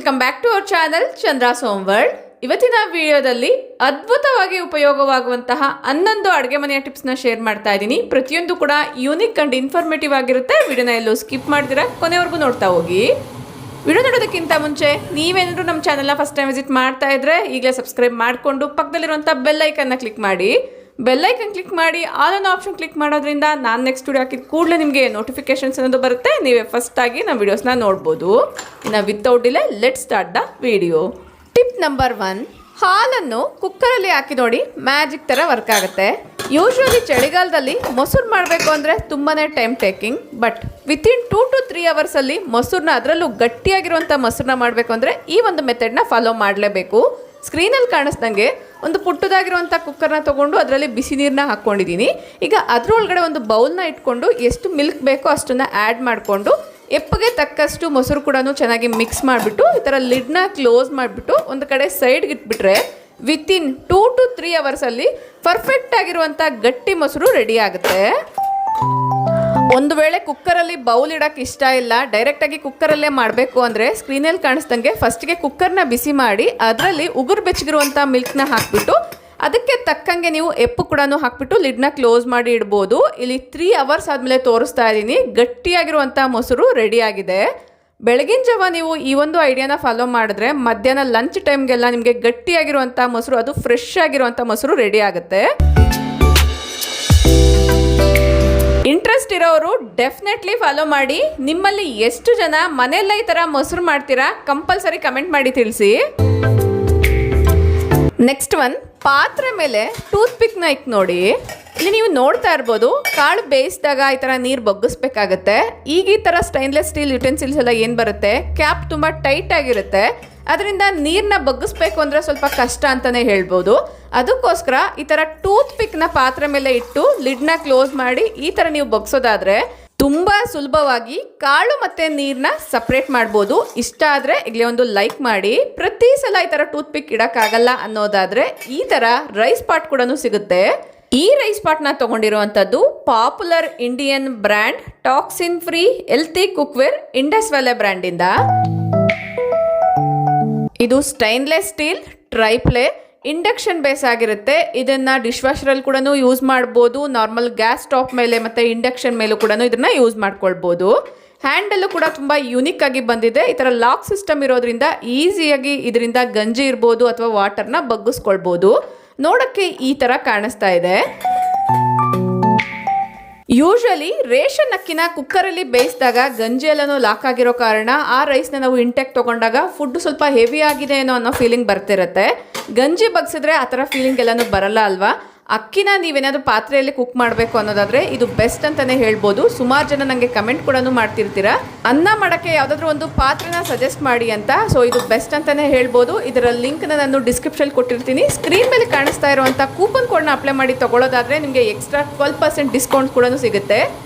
Welcome back to our channel Chandra's home world. ಇವತ್ತಿನ ವಿಡಿಯೋದಲ್ಲಿ ಅದ್ಭುತವಾಗಿ ಉಪಯೋಗವಾಗುವಂತಹ 11 ಅಡುಗೆ ಮನೆಯ ಟಿಪ್ಸ್ನ ಶೇರ್ ಮಾಡ್ತಾ ಇದ್ದೀನಿ. ಪ್ರತಿಯೊಂದು ಕೂಡ ಯೂನಿಕ್ ಅಂಡ್ ಇನ್ಫಾರ್ಮೇಟಿವ್ ಆಗಿರುತ್ತೆ. ವಿಡಿಯೋನ ಎಲ್ಲೂ ಸ್ಕಿಪ್ ಮಾಡ್ತೀರಾ, ಕೊನೆವರೆಗೂ ನೋಡ್ತಾ ಹೋಗಿ. ವಿಡಿಯೋ ನೋಡೋದಕ್ಕಿಂತ ಮುಂಚೆ ನೀವೇನಾದರೂ ನಮ್ಮ ಚಾನಲ್ನ ಫಸ್ಟ್ ಟೈಮ್ ವಿಸಿಟ್ ಮಾಡ್ತಾ ಇದ್ರೆ ಈಗಲೇ ಸಬ್ಸ್ಕ್ರೈಬ್ ಮಾಡಿಕೊಂಡು ಪಕ್ಕದಲ್ಲಿರುವಂಥ ಬೆಲ್ ಐಕನ್ನ ಕ್ಲಿಕ್ ಮಾಡಿ. ಬೆಲ್ ಐಕನ್ ಕ್ಲಿಕ್ ಮಾಡಿ ಆಲ್ ಅನ್ನೋ ಆಪ್ಷನ್ ಕ್ಲಿಕ್ ಮಾಡೋದ್ರಿಂದ ನಾನು ನೆಕ್ಸ್ಟ್ ವಿಡಿಯೋ ಹಾಕಿದ ಕೂಡಲೇ ನಿಮಗೆ ನೋಟಿಫಿಕೇಶನ್ಸ್ ಅನ್ನೋದು ಬರುತ್ತೆ. ನೀವೇ ಫಸ್ಟಾಗಿ ನಮ್ಮ ವಿಡಿಯೋಸ್ನ ನೋಡ್ಬೋದು. ಇನ್ನು without delay let start the video. Tip number 1, ಹಾಲನ್ನು ಕುಕ್ಕರಲ್ಲಿ ಹಾಕಿ ನೋಡಿ, ಮ್ಯಾಜಿಕ್ ಥರ ವರ್ಕ್ ಆಗುತ್ತೆ. ಯೂಶ್ವಲಿ ಚಳಿಗಾಲದಲ್ಲಿ ಮೊಸರು ಮಾಡಬೇಕು ಅಂದರೆ ತುಂಬಾ time taking, but within 2 to 3 ಅವರ್ಸಲ್ಲಿ ಮೊಸರನ್ನ, ಅದರಲ್ಲೂ ಗಟ್ಟಿಯಾಗಿರುವಂಥ ಮೊಸರನ್ನ ಮಾಡಬೇಕು ಅಂದರೆ ಈ ಒಂದು ಮೆಥಡ್ನ ಫಾಲೋ ಮಾಡಲೇಬೇಕು. ಸ್ಕ್ರೀನಲ್ಲಿ ಕಾಣಿಸ್ದಂಗೆ ಒಂದು ಪುಟ್ಟದಾಗಿರುವಂಥ ಕುಕ್ಕರ್ನ ತೊಗೊಂಡು ಅದರಲ್ಲಿ ಬಿಸಿ ನೀರನ್ನ ಹಾಕ್ಕೊಂಡಿದ್ದೀನಿ. ಈಗ ಅದರೊಳಗಡೆ ಒಂದು ಬೌಲ್ನ ಇಟ್ಕೊಂಡು ಎಷ್ಟು ಮಿಲ್ಕ್ ಬೇಕೋ ಅಷ್ಟನ್ನು ಆ್ಯಡ್ ಮಾಡಿಕೊಂಡು ಎಪ್ಪಗೆ ತಕ್ಕಷ್ಟು ಮೊಸರು ಕೂಡ ಚೆನ್ನಾಗಿ ಮಿಕ್ಸ್ ಮಾಡಿಬಿಟ್ಟು ಈ ಥರ ಲಿಡ್ನ ಕ್ಲೋಸ್ ಮಾಡಿಬಿಟ್ಟು ಒಂದು ಕಡೆ ಸೈಡ್ಗೆ ಇಟ್ಬಿಟ್ರೆ ವಿತಿನ್ 2 to 3 ಅವರ್ಸಲ್ಲಿ ಪರ್ಫೆಕ್ಟ್ ಆಗಿರುವಂಥ ಗಟ್ಟಿ ಮೊಸರು ರೆಡಿ ಆಗುತ್ತೆ. ಒಂದು ವೇಳೆ ಕುಕ್ಕರಲ್ಲಿ ಬೌಲ್ ಇಡೋಕ್ಕೆ ಇಷ್ಟ ಇಲ್ಲ, ಡೈರೆಕ್ಟಾಗಿ ಕುಕ್ಕರಲ್ಲೇ ಮಾಡಬೇಕು ಅಂದರೆ ಸ್ಕ್ರೀನಲ್ಲಿ ಕಾಣಿಸ್ದಂಗೆ ಫಸ್ಟಿಗೆ ಕುಕ್ಕರ್ನ ಬಿಸಿ ಮಾಡಿ ಅದರಲ್ಲಿ ಉಗುರು ಬೆಚ್ಚಗಿರುವಂಥ ಮಿಲ್ಕ್ನ ಹಾಕಿಬಿಟ್ಟು ಅದಕ್ಕೆ ತಕ್ಕಂಗೆ ನೀವು ಎಪ್ಪು ಕೂಡ ಹಾಕಿಬಿಟ್ಟು ಲಿಡ್ನ ಕ್ಲೋಸ್ ಮಾಡಿ ಇಡ್ಬೋದು. ಇಲ್ಲಿ 3 ಅವರ್ಸ್ ಆದಮೇಲೆ ತೋರಿಸ್ತಾ ಇದ್ದೀನಿ, ಗಟ್ಟಿಯಾಗಿರುವಂಥ ಮೊಸರು ರೆಡಿಯಾಗಿದೆ. ಬೆಳಗಿನ ಜಾವ ನೀವು ಈ ಒಂದು ಐಡಿಯಾನ ಫಾಲೋ ಮಾಡಿದ್ರೆ ಮಧ್ಯಾಹ್ನ ಲಂಚ್ ಟೈಮ್ಗೆಲ್ಲ ನಿಮಗೆ ಗಟ್ಟಿಯಾಗಿರುವಂಥ ಮೊಸರು, ಅದು ಫ್ರೆಶ್ ಆಗಿರುವಂಥ ಮೊಸರು ರೆಡಿ ಆಗುತ್ತೆ. ಇಂಟ್ರೆಸ್ಟ್ ಇರೋರು ಡೆಫಿನೆಟ್ಲಿ ಫಾಲೋ ಮಾಡಿ. ನಿಮ್ಮಲ್ಲಿ ಎಷ್ಟು ಜನ ಮನೆಯಲ್ಲ ಈ ಥರ ಮೊಸರು ಮಾಡ್ತೀರಾ ಕಂಪಲ್ಸರಿ ಕಮೆಂಟ್ ಮಾಡಿ ತಿಳಿಸಿ. ನೆಕ್ಸ್ಟ್ ಒನ್, ಪಾತ್ರೆ ಮೇಲೆ ಟೂತ್ ಪಿಕ್ನ ಇಟ್ಟು ನೋಡಿ. ಇಲ್ಲಿ ನೀವು ನೋಡ್ತಾ ಇರ್ಬೋದು, ಕಾಳು ಬೇಯಿಸಿದಾಗ ಈ ಥರ ನೀರು ಬಗ್ಗಿಸ್ಬೇಕಾಗತ್ತೆ. ಈಗ ಈ ಥರ ಸ್ಟೈನ್ಲೆಸ್ ಸ್ಟೀಲ್ ಯುಟೆನ್ಸಿಲ್ಸ್ ಎಲ್ಲ ಏನು ಬರುತ್ತೆ, ಕ್ಯಾಪ್ ತುಂಬ ಟೈಟ್ ಆಗಿರುತ್ತೆ. ಅದರಿಂದ ನೀರನ್ನ ಬಗ್ಗಿಸ್ಬೇಕು ಅಂದರೆ ಸ್ವಲ್ಪ ಕಷ್ಟ ಅಂತಲೇ ಹೇಳ್ಬೋದು. ಅದಕ್ಕೋಸ್ಕರ ಈ ಥರ ಟೂತ್ ಪಿಕ್ನ ಪಾತ್ರೆ ಮೇಲೆ ಇಟ್ಟು ಲಿಡ್ನ ಕ್ಲೋಸ್ ಮಾಡಿ ಈ ಥರ ನೀವು ಬಗ್ಸೋದಾದರೆ ತುಂಬ ಸುಲಭವಾಗಿ ಕಾಳು ಮತ್ತು ನೀರನ್ನ ಸಪ್ರೇಟ್ ಮಾಡ್ಬೋದು. ಇಷ್ಟ ಆದರೆ ಈಗಲೇ ಒಂದು ಲೈಕ್ ಮಾಡಿ. ಪ್ರತಿ ಸಲ ಈ ಥರ ಟೂತ್ ಪಿಕ್ ಇಡೋಕ್ಕಾಗಲ್ಲ ಅನ್ನೋದಾದರೆ ಈ ಥರ ರೈಸ್ ಪಾಟ್ ಕೂಡ ಸಿಗುತ್ತೆ. ಈ ರೈಸ್ ಪಾಟ್ನ ತೊಗೊಂಡಿರುವಂಥದ್ದು popular Indian brand toxin free healthy cookware Indus valley ಬ್ರ್ಯಾಂಡಿಂದ. ಇದು stainless steel triply induction base ಆಗಿರುತ್ತೆ. ಇದನ್ನು ಡಿಶ್ ವಾಷರಲ್ಲಿ ಕೂಡ ಯೂಸ್ ಮಾಡ್ಬೋದು, ನಾರ್ಮಲ್ ಗ್ಯಾಸ್ ಸ್ಟವ್ ಮೇಲೆ ಮತ್ತು ಇಂಡಕ್ಷನ್ ಮೇಲೂ ಕೂಡ ಇದನ್ನು ಯೂಸ್ ಮಾಡ್ಕೊಳ್ಬೋದು. ಹ್ಯಾಂಡಲ್ಲು ಕೂಡ ತುಂಬ ಯೂನಿಕ್ ಆಗಿ ಬಂದಿದೆ. ಈ ಥರ ಲಾಕ್ ಸಿಸ್ಟಮ್ ಇರೋದ್ರಿಂದ ಈಸಿಯಾಗಿ ಇದರಿಂದ ಗಂಜಿ ಇರ್ಬೋದು ಅಥವಾ ವಾಟರ್ನ ಬಗ್ಗಿಸ್ಕೊಳ್ಬೋದು. ನೋಡೋಕ್ಕೆ ಈ ಥರ ಕಾಣಿಸ್ತಾ ಇದೆ. ಯೂಶ್ವಲಿ ರೇಷನ್ ಅಕ್ಕಿನ ಕುಕ್ಕರಲ್ಲಿ ಬೇಯಿಸಿದಾಗ ಗಂಜಿ ಎಲ್ಲನೂ ಲಾಕ್ ಆಗಿರೋ ಕಾರಣ ಆ ರೈಸ್ನ ನಾವು ಇಂಟೆಕ್ ತೊಗೊಂಡಾಗ ಫುಡ್ ಸ್ವಲ್ಪ ಹೆವಿ ಆಗಿದೆ ಏನೋ ಅನ್ನೋ ಫೀಲಿಂಗ್ ಬರ್ತಿರುತ್ತೆ. ಗಂಜಿ ಬಗ್ಸಿದ್ರೆ ಆ ಥರ ಫೀಲಿಂಗ್ ಎಲ್ಲನೂ ಬರಲ್ಲ ಅಲ್ವಾ. ಅಕ್ಕಿನ ನೀವೇನಾದರೂ ಪಾತ್ರೆಯಲ್ಲಿ ಕುಕ್ ಮಾಡಬೇಕು ಅನ್ನೋದಾದರೆ ಇದು ಬೆಸ್ಟ್ ಅಂತಲೇ ಹೇಳ್ಬೋದು. ಸುಮಾರು ಜನ ನನಗೆ ಕಮೆಂಟ್ ಕೂಡ ಮಾಡ್ತಿರ್ತೀರಾ, ಅನ್ನ ಮಾಡೋಕ್ಕೆ ಯಾವುದಾದ್ರೂ ಒಂದು ಪಾತ್ರೆನ ಸಜೆಸ್ಟ್ ಮಾಡಿ ಅಂತ. ಸೊ ಇದು ಬೆಸ್ಟ್ ಅಂತಲೇ ಹೇಳ್ಬೋದು. ಇದರ ಲಿಂಕ್ನ ನಾನು ಡಿಸ್ಕ್ರಿಪ್ಷನ್ ಕೊಟ್ಟಿರ್ತೀನಿ. ಸ್ಕ್ರೀನ್ ಮೇಲೆ ಕಾಣಿಸ್ತಾ ಇರುವಂಥ ಕೂಪನ್ ಕೋಡ್ನ ಅಪ್ಲೈ ಮಾಡಿ ತೊಗೊಳ್ಳೋದಾದರೆ ನಿಮಗೆ ಎಕ್ಸ್ಟ್ರಾ 12% ಡಿಸ್ಕೌಂಟ್ ಕೂಡ ಸಿಗುತ್ತೆ.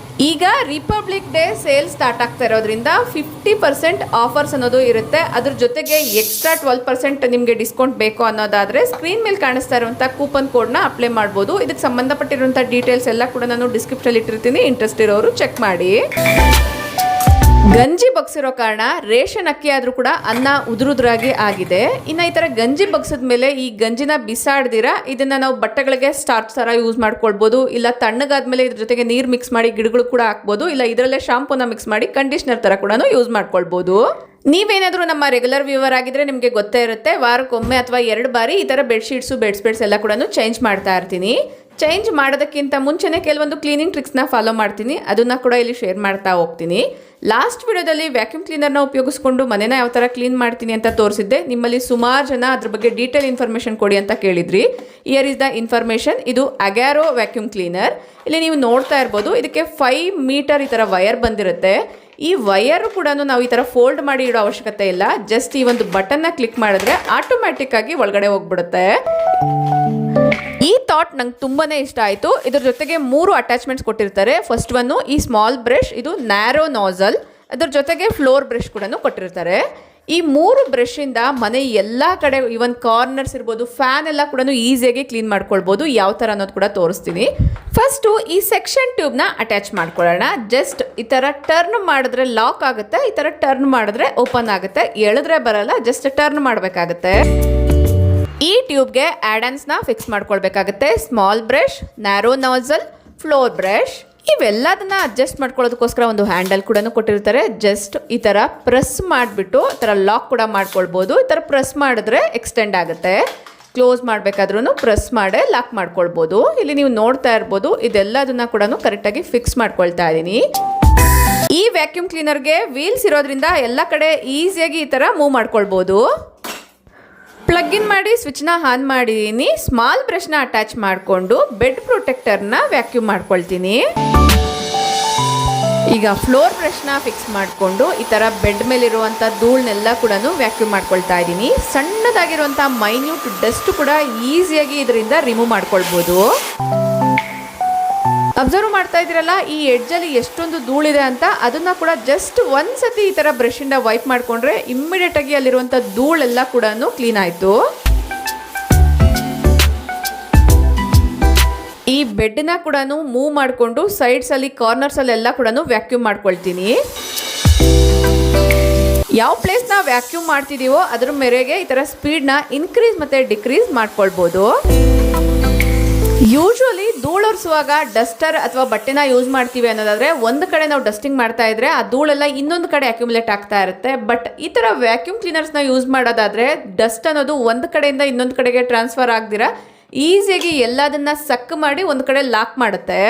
ಈಗ ರಿಪಬ್ಲಿಕ್ ಡೇ ಸೇಲ್ ಸ್ಟಾರ್ಟ್ ಆಗ್ತಾ ಇರೋದ್ರಿಂದ 50% ಆಫರ್ಸ್ ಅನ್ನೋದು ಇರುತ್ತೆ. ಅದ್ರ ಜೊತೆಗೆ ಎಕ್ಸ್ಟ್ರಾ 12% ನಿಮಗೆ ಡಿಸ್ಕೌಂಟ್ ಬೇಕು ಅನ್ನೋದಾದರೆ ಸ್ಕ್ರೀನ್ ಮೇಲೆ ಕಾಣಿಸ್ತಾ ಇರುವಂಥ ಕೂಪನ್ ಕೋಡ್ನ ಅಪ್ಲೈ ಮಾಡ್ಬೋದು. ಇದಕ್ಕೆ ಸಂಬಂಧಪಟ್ಟಿರುವಂಥ ಡೀಟೇಲ್ಸ್ ಎಲ್ಲ ಕೂಡ ನಾನು ಡಿಸ್ಕ್ರಿಪ್ಷನ್ ಇಟ್ಟಿರ್ತೀನಿ, ಇಂಟ್ರೆಸ್ಟ್ ಇರೋರು ಚೆಕ್ ಮಾಡಿ. ಗಂಜಿ ಬಗ್ಸಿರೋ ಕಾರಣ ರೇಷನ್ ಅಕ್ಕಿ ಆದರೂ ಕೂಡ ಅನ್ನ ಉದುರುದ್ರಾಗಿ ಆಗಿದೆ. ಇನ್ನು ಈ ಥರ ಗಂಜಿ ಬಗ್ಸಿದ ಮೇಲೆ ಈ ಗಂಜಿನ ಬಿಸಾಡ್ದಿರ ಇದನ್ನು ನಾವು ಬಟ್ಟೆಗಳಿಗೆ ಸ್ಟಾರ್ಚ್ ಥರ ಯೂಸ್ ಮಾಡ್ಕೊಳ್ಬೋದು. ಇಲ್ಲ ತಣ್ಣಗಾದ್ಮೇಲೆ ಇದ್ರ ಜೊತೆಗೆ ನೀರು ಮಿಕ್ಸ್ ಮಾಡಿ ಗಿಡಗಳು ಕೂಡ ಹಾಕ್ಬೋದು. ಇಲ್ಲ ಇದರಲ್ಲೇ ಶಾಂಪೂನ ಮಿಕ್ಸ್ ಮಾಡಿ ಕಂಡೀಷ್ನರ್ ಥರ ಕೂಡ ಯೂಸ್ ಮಾಡ್ಕೊಳ್ಬೋದು. ನೀವೇನಾದರೂ ನಮ್ಮ ರೆಗ್ಯುಲರ್ ವ್ಯೂವರ್ ಆಗಿದ್ರೆ ನಿಮಗೆ ಗೊತ್ತೇ ಇರುತ್ತೆ, ವಾರಕ್ಕೊಮ್ಮೆ ಅಥವಾ 2 ಬಾರಿ ಈ ಥರ ಬೆಡ್ಶೀಟ್ಸು ಬೆಡ್ಸ್ಪೆಡ್ಸ್ ಎಲ್ಲ ಕೂಡ ಚೇಂಜ್ ಮಾಡ್ತಾ ಇರ್ತೀನಿ. ಚೇಂಜ್ ಮಾಡೋದಕ್ಕಿಂತ ಮುಂಚೆನೇ ಕೆಲವೊಂದು ಕ್ಲೀನಿಂಗ್ ಟ್ರಿಕ್ಸ್ನ ಫಾಲೋ ಮಾಡ್ತೀನಿ, ಅದನ್ನು ಕೂಡ ಇಲ್ಲಿ ಶೇರ್ ಮಾಡ್ತಾ ಹೋಗ್ತೀನಿ. ಲಾಸ್ಟ್ ವಿಡಿಯೋದಲ್ಲಿ ವ್ಯಾಕ್ಯೂಮ್ ಕ್ಲೀನರ್ನ ಉಪಯೋಗಿಸ್ಕೊಂಡು ಮನೆನ ಯಾವ ಥರ ಕ್ಲೀನ್ ಮಾಡ್ತೀನಿ ಅಂತ ತೋರಿಸಿದ್ದೆ. ನಿಮ್ಮಲ್ಲಿ ಸುಮಾರು ಜನ ಅದ್ರ ಬಗ್ಗೆ ಡೀಟೇಲ್ ಇನ್ಫಾರ್ಮೇಷನ್ ಕೊಡಿ ಅಂತ ಕೇಳಿದ್ರಿ. Year is the information. ಇದು ಅಗ್ಯಾರೋ ವ್ಯಾಕ್ಯೂಮ್ ಕ್ಲೀನರ್. ಇಲ್ಲಿ ನೀವು ನೋಡ್ತಾ ಇರ್ಬೋದು, ಇದಕ್ಕೆ 5 ಮೀಟರ್ ಈ ಥರ ವಯರ್ ಬಂದಿರುತ್ತೆ. ಈ ವಯರು ಕೂಡ ನಾವು ಈ ಥರ ಫೋಲ್ಡ್ ಮಾಡಿ ಇಡೋ ಅವಶ್ಯಕತೆ ಇಲ್ಲ. ಜಸ್ಟ್ ಈ ಒಂದು ಬಟನ್ನ ಕ್ಲಿಕ್ ಮಾಡಿದ್ರೆ ಆಟೋಮ್ಯಾಟಿಕ್ ಆಗಿ ಒಳಗಡೆ ಹೋಗ್ಬಿಡುತ್ತೆ. ಈ ಥಾಟ್ ನಂಗೆ ತುಂಬಾ ಇಷ್ಟ ಆಯಿತು. ಇದ್ರ ಜೊತೆಗೆ 3 ಅಟ್ಯಾಚ್ಮೆಂಟ್ಸ್ ಕೊಟ್ಟಿರ್ತಾರೆ. ಫಸ್ಟ್ ಒನ್ನು ಈ ಸ್ಮಾಲ್ ಬ್ರಷ್, ಇದು ನ್ಯಾರೋ ನಾಸಲ್. ಅದ್ರ ಜೊತೆಗೆ ಫ್ಲೋರ್ ಬ್ರಷ್ ಕೂಡ ಕೊಟ್ಟಿರ್ತಾರೆ. ಈ 3 ಬ್ರಷಿಂದ ಮನೆ ಎಲ್ಲ ಕಡೆ ಇವನ್ ಕಾರ್ನರ್ಸ್ ಇರ್ಬೋದು, ಫ್ಯಾನ್ ಎಲ್ಲ ಕೂಡ ಈಸಿಯಾಗಿ ಕ್ಲೀನ್ ಮಾಡ್ಕೊಳ್ಬೋದು. ಯಾವ ಥರ ಅನ್ನೋದು ಕೂಡ ತೋರಿಸ್ತೀನಿ. ಫಸ್ಟು ಈ ಸೆಕ್ಷನ್ ಟ್ಯೂಬ್ನ ಅಟ್ಯಾಚ್ ಮಾಡ್ಕೊಳ್ಳೋಣ. ಜಸ್ಟ್ ಈ ಥರ ಟರ್ನ್ ಮಾಡಿದ್ರೆ ಲಾಕ್ ಆಗುತ್ತೆ, ಈ ಥರ ಟರ್ನ್ ಮಾಡಿದ್ರೆ ಓಪನ್ ಆಗುತ್ತೆ. ಎಳೆದ್ರೆ ಬರಲ್ಲ, ಜಸ್ಟ್ ಟರ್ನ್ ಮಾಡಬೇಕಾಗುತ್ತೆ. ಈ ಟ್ಯೂಬ್ಗೆ ಆ್ಯಡನ್ಸ್ನ ಫಿಕ್ಸ್ ಮಾಡ್ಕೊಳ್ಬೇಕಾಗುತ್ತೆ. Small brush, narrow nasal, floor brush ಇವೆಲ್ಲದನ್ನ ಅಡ್ಜಸ್ಟ್ ಮಾಡ್ಕೊಳ್ಳೋದಕ್ಕೋಸ್ಕರ ಒಂದು ಹ್ಯಾಂಡಲ್ ಕೂಡ ಕೊಟ್ಟಿರ್ತಾರೆ. ಜಸ್ಟ್ ಈ ಥರ ಪ್ರೆಸ್ ಮಾಡಿಬಿಟ್ಟು ಈ ಥರ ಲಾಕ್ ಕೂಡ ಮಾಡ್ಕೊಳ್ಬೋದು. ಈ ಥರ ಪ್ರೆಸ್ ಮಾಡಿದ್ರೆ ಎಕ್ಸ್ಟೆಂಡ್ ಆಗುತ್ತೆ. ಕ್ಲೋಸ್ ಮಾಡಬೇಕಾದ್ರೂ ಪ್ರೆಸ್ ಮಾಡೇ ಲಾಕ್ ಮಾಡ್ಕೊಳ್ಬೋದು. ಇಲ್ಲಿ ನೀವು ನೋಡ್ತಾ ಇರ್ಬೋದು, ಇದೆಲ್ಲದನ್ನ ಕೂಡ ಕರೆಕ್ಟಾಗಿ ಫಿಕ್ಸ್ ಮಾಡ್ಕೊಳ್ತಾ ಇದ್ದೀನಿ. ಈ ವ್ಯಾಕ್ಯೂಮ್ ಕ್ಲೀನರ್ಗೆ ವೀಲ್ಸ್ ಇರೋದ್ರಿಂದ ಎಲ್ಲ ಕಡೆ ಈಸಿಯಾಗಿ ಈ ಥರ ಮೂವ್ ಮಾಡ್ಕೊಳ್ಬೋದು. ಪ್ಲಗ್ ಇನ್ ಮಾಡಿ ಸ್ವಿಚ್ನ ಆನ್ ಮಾಡಿದ್ದೀನಿ. ಸ್ಮಾಲ್ ಬ್ರಷ್ನ ಅಟ್ಯಾಚ್ ಮಾಡಿಕೊಂಡು ಬೆಡ್ ಪ್ರೊಟೆಕ್ಟರ್ನ ವ್ಯಾಕ್ಯೂಮ್ ಮಾಡ್ಕೊಳ್ತೀನಿ. ಈಗ ಫ್ಲೋರ್ ಬ್ರಷ್ನ ಫಿಕ್ಸ್ ಮಾಡಿಕೊಂಡು ಈ ಥರ ಬೆಡ್ ಮೇಲಿರುವಂಥ ಧೂಳನ್ನೆಲ್ಲ ಕೂಡ ವ್ಯಾಕ್ಯೂಮ್ ಮಾಡ್ಕೊಳ್ತಾ ಇದ್ದೀನಿ. ಸಣ್ಣದಾಗಿರುವಂಥ ಮೈನ್ಯೂಟ್ ಡಸ್ಟ್ ಕೂಡ ಈಸಿಯಾಗಿ ಇದರಿಂದ ರಿಮೂವ್ ಮಾಡ್ಕೊಳ್ಬೋದು. ಅಬ್ಸರ್ವ್ ಮಾಡ್ತಾ ಇದ್ದೀರಲ್ಲ, ಈ ಎಡ್ಜಲ್ಲಿ ಎಷ್ಟೊಂದು ಧೂಳಿದೆ ಅಂತ. ಅದನ್ನ ಕೂಡ ಜಸ್ಟ್ ಒಂದ್ಸತಿ ಈ ಥರ ಬ್ರಷಿಂದ ವೈಪ್ ಮಾಡಿಕೊಂಡ್ರೆ ಇಮ್ಮಿಡಿಯೇಟ್ ಆಗಿ ಅಲ್ಲಿರುವಂಥ ಧೂಳೆಲ್ಲ ಕೂಡ ಕ್ಲೀನ್ ಆಯಿತು. ಈ ಬೆಡ್ನ ಕೂಡ ಮೂವ್ ಮಾಡಿಕೊಂಡು ಸೈಡ್ಸಲ್ಲಿ ಕಾರ್ನರ್ಸಲ್ಲೆಲ್ಲ ಕೂಡ ವ್ಯಾಕ್ಯೂಮ್ ಮಾಡ್ಕೊಳ್ತೀನಿ. ಯಾವ ಪ್ಲೇಸ್ನ ವ್ಯಾಕ್ಯೂಮ್ ಮಾಡ್ತಿದ್ದೀವೋ ಅದ್ರ ಮೇರೆಗೆ ಈ ಥರ ಸ್ಪೀಡ್ನ ಇನ್ಕ್ರೀಸ್ ಮತ್ತು ಡಿಕ್ರೀಸ್ ಮಾಡ್ಕೊಳ್ಬೋದು. ಯೂಶುವಲಿ ಧೂಳೊರೆಸುವಾಗ ಡಸ್ಟರ್ ಅಥವಾ ಬಟ್ಟೆನ ಯೂಸ್ ಮಾಡ್ತೀವಿ ಅನ್ನೋದಾದರೆ ಒಂದು ಕಡೆ ನಾವು ಡಸ್ಟಿಂಗ್ ಮಾಡ್ತಾ ಇದ್ರೆ ಆ ಧೂಳೆಲ್ಲ ಇನ್ನೊಂದು ಕಡೆ ಅಕ್ಯುಮುಲೇಟ್ ಆಗ್ತಾ ಇರುತ್ತೆ. ಬಟ್ ಈ ಥರ ವ್ಯಾಕ್ಯೂಮ್ ಕ್ಲೀನರ್ಸ್ನ ಯೂಸ್ ಮಾಡೋದಾದರೆ ಡಸ್ಟ್ ಅನ್ನೋದು ಒಂದು ಕಡೆಯಿಂದ ಇನ್ನೊಂದು ಕಡೆಗೆ ಟ್ರಾನ್ಸ್ಫರ್ ಆಗದಿರ ಈಸಿಯಾಗಿ ಎಲ್ಲದನ್ನ ಸಕ್ ಮಾಡಿ ಒಂದು ಕಡೆ ಲಾಕ್ ಮಾಡುತ್ತೆ.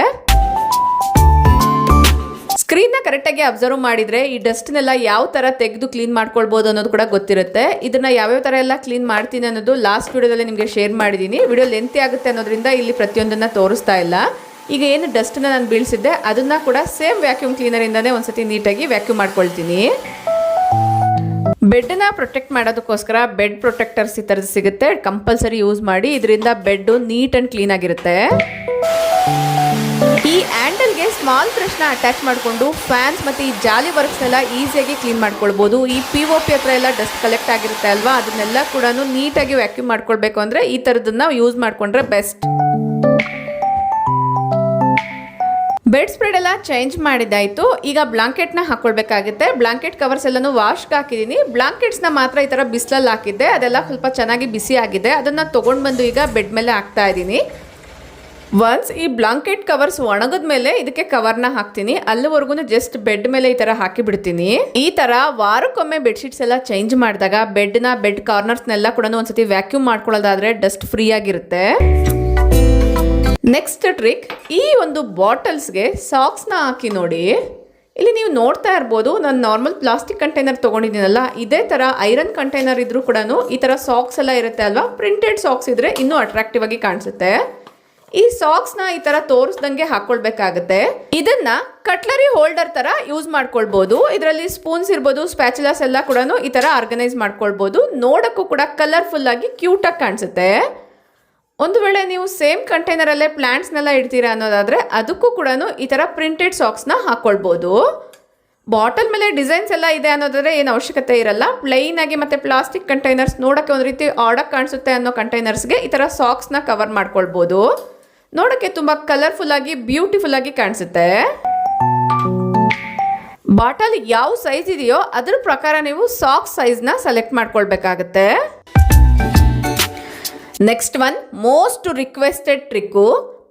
ಸ್ಕ್ರೀನ್ನ ಕರೆಕ್ಟಾಗಿ ಅಬ್ಸರ್ವ್ ಮಾಡಿದರೆ ಈ ಡಸ್ಟ್ನೆಲ್ಲ ಯಾವ ಥರ ತೆಗೆದು ಕ್ಲೀನ್ ಮಾಡ್ಕೊಳ್ಬೋದು ಅನ್ನೋದು ಕೂಡ ಗೊತ್ತಿರುತ್ತೆ. ಇದನ್ನು ಯಾವ್ಯಾವ ಥರ ಎಲ್ಲ ಕ್ಲೀನ್ ಮಾಡ್ತೀನಿ ಅನ್ನೋದು ಲಾಸ್ಟ್ ವಿಡಿಯೋದಲ್ಲಿ ನಿಮಗೆ ಶೇರ್ ಮಾಡಿದ್ದೀನಿ. ವಿಡಿಯೋ ಲೆಂತಿ ಆಗುತ್ತೆ ಅನ್ನೋದ್ರಿಂದ ಇಲ್ಲಿ ಪ್ರತಿಯೊಂದನ್ನು ತೋರಿಸ್ತಾ ಇಲ್ಲ. ಈಗ ಏನು ಡಸ್ಟನ್ನ ನಾನು ಬೀಳಿಸಿದ್ದೆ ಅದನ್ನು ಕೂಡ ಸೇಮ್ ವ್ಯಾಕ್ಯೂಮ್ ಕ್ಲೀನರಿಂದನೇ ಒಂದ್ಸತಿ ನೀಟಾಗಿ ವ್ಯಾಕ್ಯೂಮ್ ಮಾಡ್ಕೊಳ್ತೀನಿ. ಬೆಡ್ನ ಪ್ರೊಟೆಕ್ಟ್ ಮಾಡೋದಕ್ಕೋಸ್ಕರ ಬೆಡ್ ಪ್ರೊಟೆಕ್ಟರ್ಸ್ ಈ ಥರದ್ದು ಸಿಗುತ್ತೆ. ಕಂಪಲ್ಸರಿ ಯೂಸ್ ಮಾಡಿ. ಇದರಿಂದ ಬೆಡ್ ನೀಟ್ ಆ್ಯಂಡ್ ಕ್ಲೀನ್ ಆಗಿರುತ್ತೆ. ಈ ಹ್ಯಾಂಡಲ್ಗೆ ಸ್ಮಾಲ್ ಬ್ರಷ್ನ ಅಟ್ಯಾಚ್ ಮಾಡಿಕೊಂಡು ಫ್ಯಾನ್ಸ್ ಮತ್ತು ಈ ಜಾಲಿ ವರ್ಕ್ಸ್ನೆಲ್ಲ ಈಸಿಯಾಗಿ ಕ್ಲೀನ್ ಮಾಡ್ಕೊಳ್ಬೋದು. ಈ POP ಹತ್ರ ಎಲ್ಲ ಡಸ್ಟ್ ಕಲೆಕ್ಟ್ ಆಗಿರುತ್ತೆ ಅಲ್ವಾ, ಅದನ್ನೆಲ್ಲ ಕೂಡ ನೀಟಾಗಿ ವ್ಯಾಕ್ಯೂಮ್ ಮಾಡ್ಕೊಳ್ಬೇಕು ಅಂದರೆ ಈ ಥರದನ್ನ ಯೂಸ್ ಮಾಡಿಕೊಂಡ್ರೆ ಬೆಸ್ಟ್. ಬೆಡ್ ಸ್ಪ್ರೆಡ್ ಎಲ್ಲ ಚೇಂಜ್ ಮಾಡಿದ್ದಾಯಿತು. ಈಗ ಬ್ಲಾಂಕೆಟ್ನ ಹಾಕ್ಕೊಳ್ಬೇಕಾಗುತ್ತೆ. ಬ್ಲಾಂಕೆಟ್ ಕವರ್ಸ್ ಎಲ್ಲನೂ ವಾಶ್ಗೆ ಹಾಕಿದ್ದೀನಿ. ಬ್ಲಾಂಕೆಟ್ಸ್ನ ಮಾತ್ರ ಈ ಥರ ಬಿಸಿಲಲ್ಲಿ ಹಾಕಿದ್ದೆ, ಅದೆಲ್ಲ ಸ್ವಲ್ಪ ಚೆನ್ನಾಗಿ ಬಿಸಿ ಆಗಿದೆ. ಅದನ್ನು ತೊಗೊಂಡು ಬಂದು ಈಗ ಬೆಡ್ ಮೇಲೆ ಹಾಕ್ತಾ ಇದ್ದೀನಿ. ಒನ್ಸ್ ಈ ಬ್ಲಾಂಕೆಟ್ ಕವರ್ಸ್ ಒಣಗಿದ ಮೇಲೆ ಇದಕ್ಕೆ ಕವರ್ನ ಹಾಕ್ತೀನಿ. ಅಲ್ಲಿವರೆಗೂ ಜಸ್ಟ್ ಬೆಡ್ ಮೇಲೆ ಈ ಥರ ಹಾಕಿ ಬಿಡ್ತೀನಿ. ಈ ಥರ ವಾರಕ್ಕೊಮ್ಮೆ ಬೆಡ್ಶೀಟ್ಸ್ ಎಲ್ಲ ಚೇಂಜ್ ಮಾಡಿದಾಗ ಬೆಡ್ ಕಾರ್ನರ್ಸ್ನೆಲ್ಲ ಕೂಡ ಒಂದ್ಸತಿ ವ್ಯಾಕ್ಯೂಮ್ ಮಾಡ್ಕೊಳ್ಳೋದಾದ್ರೆ ಡಸ್ಟ್ ಫ್ರೀ ಆಗಿರುತ್ತೆ. ನೆಕ್ಸ್ಟ್ ಟ್ರಿಕ್, ಈ ಒಂದು ಬಾಟಲ್ಸ್ಗೆ ಸಾಕ್ಸ್ನ ಹಾಕಿ ನೋಡಿ. ಇಲ್ಲಿ ನೀವು ನೋಡ್ತಾ ಇರ್ಬೋದು, ನಾನು ನಾರ್ಮಲ್ ಪ್ಲಾಸ್ಟಿಕ್ ಕಂಟೈನರ್ ತೊಗೊಂಡಿದ್ದೀನಲ್ಲ, ಇದೇ ಥರ ಐರನ್ ಕಂಟೈನರ್ ಇದ್ರೂ ಕೂಡ ಈ ಥರ ಸಾಕ್ಸ್ ಎಲ್ಲ ಇರುತ್ತೆ ಅಲ್ವಾ, ಪ್ರಿಂಟೆಡ್ ಸಾಕ್ಸ್ ಇದ್ರೆ ಇನ್ನೂ ಅಟ್ರಾಕ್ಟಿವ್ ಆಗಿ ಕಾಣಿಸುತ್ತೆ. ಈ ಸಾಕ್ಸ್ನ ಈ ಥರ ತೋರಿಸ್ದಂಗೆ ಹಾಕ್ಕೊಳ್ಬೇಕಾಗುತ್ತೆ. ಇದನ್ನ ಕಟ್ಲರಿ ಹೋಲ್ಡರ್ ಥರ ಯೂಸ್ ಮಾಡ್ಕೊಳ್ಬೋದು. ಇದರಲ್ಲಿ ಸ್ಪೂನ್ಸ್ ಇರ್ಬೋದು, ಸ್ಪ್ಯಾಚುಲಾಸ್ ಎಲ್ಲ ಕೂಡ ಈ ಥರ ಆರ್ಗನೈಸ್ ಮಾಡ್ಕೊಳ್ಬೋದು. ನೋಡೋಕ್ಕೂ ಕೂಡ ಕಲರ್ಫುಲ್ ಆಗಿ ಕ್ಯೂಟಾಗಿ ಕಾಣಿಸುತ್ತೆ. ಒಂದು ವೇಳೆ ನೀವು ಸೇಮ್ ಕಂಟೈನರಲ್ಲೇ ಪ್ಲಾಂಟ್ಸ್ನೆಲ್ಲ ಇಡ್ತೀರಾ ಅನ್ನೋದಾದರೆ ಅದಕ್ಕೂ ಕೂಡ ಈ ಥರ ಪ್ರಿಂಟೆಡ್ ಸಾಕ್ಸ್ನ ಹಾಕ್ಕೊಳ್ಬೋದು. ಬಾಟಲ್ ಮೇಲೆ ಡಿಸೈನ್ಸ್ ಎಲ್ಲ ಇದೆ ಅನ್ನೋದಾದರೆ ಏನು ಅವಶ್ಯಕತೆ ಇರಲ್ಲ. ಪ್ಲೈನ್ ಆಗಿ ಮತ್ತು ಪ್ಲಾಸ್ಟಿಕ್ ಕಂಟೈನರ್ಸ್ ನೋಡೋಕ್ಕೆ ಒಂದು ರೀತಿ ಆಡಕ್ಕೆ ಕಾಣಿಸುತ್ತೆ ಅನ್ನೋ ಕಂಟೈನರ್ಸ್ಗೆ ಈ ಥರ ಸಾಕ್ಸ್ನ ಕವರ್ ಮಾಡ್ಕೊಳ್ಬೋದು. ನೋಡೋಕ್ಕೆ ತುಂಬ ಕಲರ್ಫುಲ್ ಆಗಿ ಬ್ಯೂಟಿಫುಲ್ ಆಗಿ ಕಾಣಿಸುತ್ತೆ. ಬಾಟಲ್ ಯಾವ ಸೈಜ್ ಇದೆಯೋ ಅದ್ರ ಪ್ರಕಾರ ನೀವು ಸಾಕ್ಸ್ ಸೈಜ್ನ ಸೆಲೆಕ್ಟ್ ಮಾಡ್ಕೊಳ್ಬೇಕಾಗತ್ತೆ. Next one most requested trick,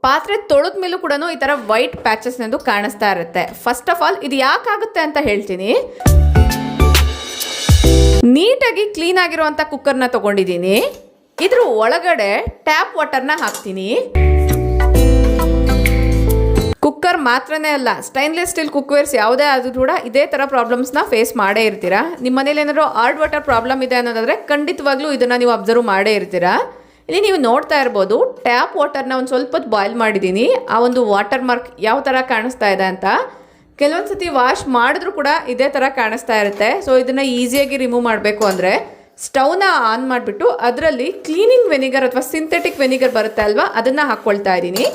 ಪಾತ್ರೆ ತೊಳೆದ ಮೇಲೂ ಕೂಡ ಈ ಥರ ವೈಟ್ ಪ್ಯಾಚಸ್ ಎಂದು ಕಾಣಿಸ್ತಾ ಇರುತ್ತೆ. ಫಸ್ಟ್ ಆಫ್ ಆಲ್ ಇದು ಯಾಕಾಗುತ್ತೆ ಅಂತ ಹೇಳ್ತೀನಿ. ನೀಟಾಗಿ ಕ್ಲೀನ್ ಆಗಿರುವಂಥ ಕುಕ್ಕರ್ನ ತೊಗೊಂಡಿದ್ದೀನಿ. ಇದ್ರ ಒಳಗಡೆ ಟ್ಯಾಪ್ ವಾಟರ್ನ ಹಾಕ್ತೀನಿ. ಕುಕ್ಕರ್ ಮಾತ್ರನೇ ಅಲ್ಲ, ಸ್ಟೈನ್ಲೆಸ್ ಸ್ಟೀಲ್ ಕುಕ್ವೇರ್ಸ್ ಯಾವುದೇ ಆದರೂ ಕೂಡ ಇದೇ ಥರ ಪ್ರಾಬ್ಲಮ್ಸ್ನ ಫೇಸ್ ಮಾಡೇ ಇರ್ತೀರಾ. ನಿಮ್ಮ ಮನೇಲಿ ಏನಾದರೂ ಹಾರ್ಡ್ ವಾಟರ್ ಪ್ರಾಬ್ಲಮ್ ಇದೆ ಅನ್ನೋದಾದರೆ ಖಂಡಿತವಾಗ್ಲೂ ಇದನ್ನು ನೀವು ಅಬ್ಸರ್ವ್ ಮಾಡೇ ಇರ್ತೀರಾ. ಇಲ್ಲಿ ನೀವು ನೋಡ್ತಾ ಇರ್ಬೋದು, ಟ್ಯಾಪ್ ವಾಟರ್ನ ಒಂದು ಸ್ವಲ್ಪ ಹೊತ್ತು ಬಾಯ್ಲ್ ಮಾಡಿದ್ದೀನಿ. ಆ ಒಂದು ವಾಟರ್ ಮಾರ್ಕ್ ಯಾವ ಥರ ಕಾಣಿಸ್ತಾ ಇದೆ ಅಂತ. ಕೆಲವೊಂದು ಸತಿ ವಾಶ್ ಮಾಡಿದ್ರೂ ಕೂಡ ಇದೇ ಥರ ಕಾಣಿಸ್ತಾ ಇರುತ್ತೆ. ಸೊ ಇದನ್ನು ಈಸಿಯಾಗಿ ರಿಮೂವ್ ಮಾಡಬೇಕು ಅಂದರೆ ಸ್ಟವ್ನ ಆನ್ ಮಾಡಿಬಿಟ್ಟು ಅದರಲ್ಲಿ ಕ್ಲೀನಿಂಗ್ ವೆನಿಗರ್ ಅಥವಾ ಸಿಂಥೆಟಿಕ್ ವೆನಿಗರ್ ಬರುತ್ತೆ ಅಲ್ವಾ, ಅದನ್ನು ಹಾಕ್ಕೊಳ್ತಾ ಇದ್ದೀನಿ.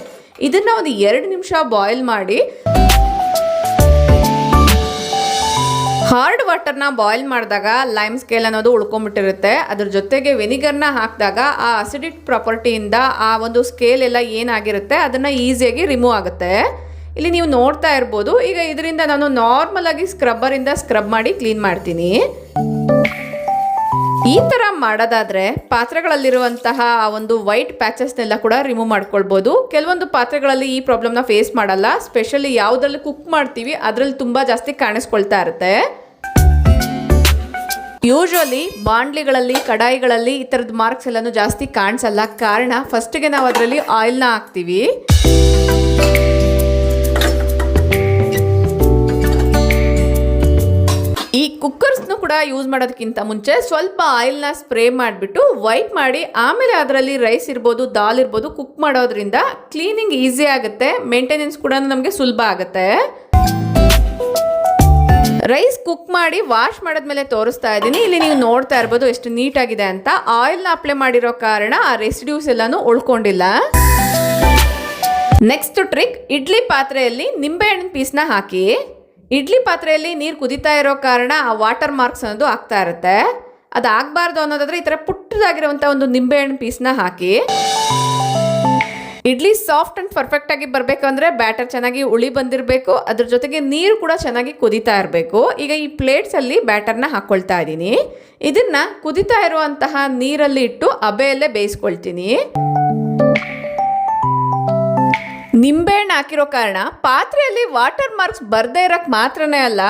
ಇದನ್ನು ಒಂದು 2 ನಿಮಿಷ ಬಾಯ್ಲ್ ಮಾಡಿ ಹಾರ್ಡ್ ವಾಟರ್ನ ಬಾಯ್ಲ್ ಮಾಡಿದಾಗ ಲೈಮ್ ಸ್ಕೇಲ್ ಅನ್ನೋದು ಉಳ್ಕೊಂಡ್ಬಿಟ್ಟಿರುತ್ತೆ. ಅದ್ರ ಜೊತೆಗೆ ವೆನಿಗರ್ನ ಹಾಕಿದಾಗ ಆ ಅಸಿಡಿಕ್ ಪ್ರಾಪರ್ಟಿಯಿಂದ ಆ ಒಂದು ಸ್ಕೇಲ್ ಎಲ್ಲ ಏನಾಗಿರುತ್ತೆ ಅದನ್ನು ಈಸಿಯಾಗಿ ರಿಮೂವ್ ಆಗುತ್ತೆ. ಇಲ್ಲಿ ನೀವು ನೋಡ್ತಾ ಇರ್ಬೋದು. ಈಗ ಇದರಿಂದ ನಾನು ನಾರ್ಮಲ್ ಆಗಿ ಸ್ಕ್ರಬ್ಬರಿಂದ ಸ್ಕ್ರಬ್ ಮಾಡಿ ಕ್ಲೀನ್ ಮಾಡ್ತೀನಿ. ಈ ಥರ ಮಾಡೋದಾದರೆ ಪಾತ್ರೆಗಳಲ್ಲಿರುವಂತಹ ಆ ಒಂದು ವೈಟ್ ಪ್ಯಾಚಸ್ನೆಲ್ಲ ಕೂಡ ರಿಮೂವ್ ಮಾಡ್ಕೊಳ್ಬೋದು. ಕೆಲವೊಂದು ಪಾತ್ರೆಗಳಲ್ಲಿ ಈ ಪ್ರಾಬ್ಲಮ್ನ ಫೇಸ್ ಮಾಡಲ್ಲ. ಸ್ಪೆಷಲಿ ಯಾವುದ್ರಲ್ಲಿ ಕುಕ್ ಮಾಡ್ತೀವಿ ಅದರಲ್ಲಿ ತುಂಬ ಜಾಸ್ತಿ ಕಾಣಿಸ್ಕೊಳ್ತಾ ಇರುತ್ತೆ. ಯೂಶ್ವಲಿ ಬಾಂಡ್ಲಿಗಳಲ್ಲಿ ಕಡಾಯಿಗಳಲ್ಲಿ ಈ ಥರದ ಮಾರ್ಕ್ಸ್ ಎಲ್ಲನೂ ಜಾಸ್ತಿ ಕಾಣಿಸಲ್ಲ. ಕಾರಣ ಫಸ್ಟಿಗೆ ನಾವು ಅದರಲ್ಲಿ ಆಯಿಲ್ನ ಹಾಕ್ತೀವಿ. ಈ ಕುಕ್ಕರ್ಸ್ನು ಕೂಡ ಯೂಸ್ ಮಾಡೋದಕ್ಕಿಂತ ಮುಂಚೆ ಸ್ವಲ್ಪ ಆಯಿಲ್ನ ಸ್ಪ್ರೇ ಮಾಡಿಬಿಟ್ಟು ವೈಪ್ ಮಾಡಿ ಆಮೇಲೆ ಅದರಲ್ಲಿ ರೈಸ್ ಇರ್ಬೋದು, ದಾಲ್ ಇರ್ಬೋದು ಕುಕ್ ಮಾಡೋದ್ರಿಂದ ಕ್ಲೀನಿಂಗ್ ಈಸಿ ಆಗುತ್ತೆ. ಮೇಂಟೆನೆನ್ಸ್ ಕೂಡ ನಮಗೆ ಸುಲಭ ಆಗುತ್ತೆ. ರೈಸ್ ಕುಕ್ ಮಾಡಿ ವಾಶ್ ಮಾಡಿದ್ಮೇಲೆ ತೋರಿಸ್ತಾ ಇದ್ದೀನಿ. ಇಲ್ಲಿ ನೀವು ನೋಡ್ತಾ ಇರ್ಬೋದು ಎಷ್ಟು ನೀಟಾಗಿದೆ ಅಂತ. ಆಯಿಲ್ನ ಅಪ್ಲೈ ಮಾಡಿರೋ ಕಾರಣ ಆ ರೆಸಿಡ್ಯೂಸ್ ಎಲ್ಲಾನು ಉಳ್ಕೊಂಡಿಲ್ಲ. ನೆಕ್ಸ್ಟ್ ಟ್ರಿಕ್, ಇಡ್ಲಿ ಪಾತ್ರೆಯಲ್ಲಿ ನಿಂಬೆಹಣ್ಣಿನ ಪೀಸ್ನ ಹಾಕಿ. ಇಡ್ಲಿ ಪಾತ್ರೆಯಲ್ಲಿ ನೀರು ಕುದೀತಾ ಇರೋ ಕಾರಣ ಆ ವಾಟರ್ ಮಾರ್ಕ್ಸ್ ಅನ್ನೋದು ಆಗ್ತಾ ಇರುತ್ತೆ. ಅದು ಆಗಬಾರ್ದು ಅನ್ನೋದಾದ್ರೆ ಈ ಥರ ಪುಟ್ಟದಾಗಿರುವಂಥ ಒಂದು ನಿಂಬೆಹಣ್ಣು ಪೀಸ್ನ ಹಾಕಿ. ಇಡ್ಲಿ ಸಾಫ್ಟ್ ಆ್ಯಂಡ್ ಪರ್ಫೆಕ್ಟಾಗಿ ಬರಬೇಕಂದ್ರೆ ಬ್ಯಾಟರ್ ಚೆನ್ನಾಗಿ ಉಳಿ ಬಂದಿರಬೇಕು. ಅದ್ರ ಜೊತೆಗೆ ನೀರು ಕೂಡ ಚೆನ್ನಾಗಿ ಕುದೀತಾ ಇರಬೇಕು. ಈಗ ಈ ಪ್ಲೇಟ್ಸಲ್ಲಿ ಬ್ಯಾಟರ್ನ ಹಾಕ್ಕೊಳ್ತಾ ಇದ್ದೀನಿ. ಇದನ್ನು ಕುದೀತಾ ಇರುವಂತಹ ನೀರಲ್ಲಿ ಇಟ್ಟು ಹಬೆಯಲ್ಲೇ ಬೇಯಿಸ್ಕೊಳ್ತೀನಿ. ನಿಂಬೆಹಣ್ಣು ಹಾಕಿರೋ ಕಾರಣ ಪಾತ್ರೆಯಲ್ಲಿ ವಾಟರ್ ಮಾರ್ಕ್ಸ್ ಬರದೇ ಇರೋಕ್ಕೆ ಮಾತ್ರನೇ ಅಲ್ಲ,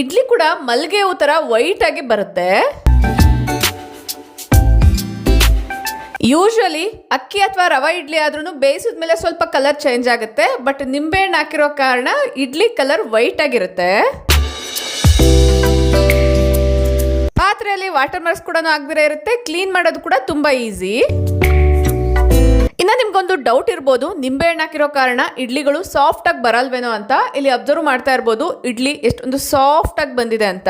ಇಡ್ಲಿ ಕೂಡ ಮಲ್ಗೆ ಹೂ ಥರ ವೈಟ್ ಆಗಿ ಬರುತ್ತೆ. ಯೂಶ್ವಲಿ ಅಕ್ಕಿ ಅಥವಾ ರವೆ ಇಡ್ಲಿ ಆದ್ರೂ ಬೇಯಿಸಿದ ಮೇಲೆ ಸ್ವಲ್ಪ ಕಲರ್ ಚೇಂಜ್ ಆಗುತ್ತೆ. ಬಟ್ ನಿಂಬೆಹಣ್ಣು ಹಾಕಿರೋ ಕಾರಣ ಇಡ್ಲಿ ಕಲರ್ ವೈಟ್ ಆಗಿರುತ್ತೆ. ಪಾತ್ರೆಯಲ್ಲಿ ವಾಟರ್ ಮಾರ್ಕ್ಸ್ ಕೂಡ ಆಗದಿರೇ ಇರುತ್ತೆ. ಕ್ಲೀನ್ ಮಾಡೋದು ಕೂಡ ತುಂಬಾ ಈಸಿ. ಇನ್ನು ನಿಮ್ಗೊಂದು ಡೌಟ್ ಇರ್ಬೋದು, ನಿಂಬೆಹಣ್ಣು ಹಾಕಿರೋ ಕಾರಣ ಇಡ್ಲಿಗಳು ಸಾಫ್ಟ್ ಆಗಿ ಬರಲ್ವೇನೋ ಅಂತ. ಇಲ್ಲಿ ಅಬ್ಸರ್ವ್ ಮಾಡ್ತಾ ಇರ್ಬೋದು ಇಡ್ಲಿ ಎಷ್ಟೊಂದು ಸಾಫ್ಟ್ ಆಗಿ ಬಂದಿದೆ ಅಂತ.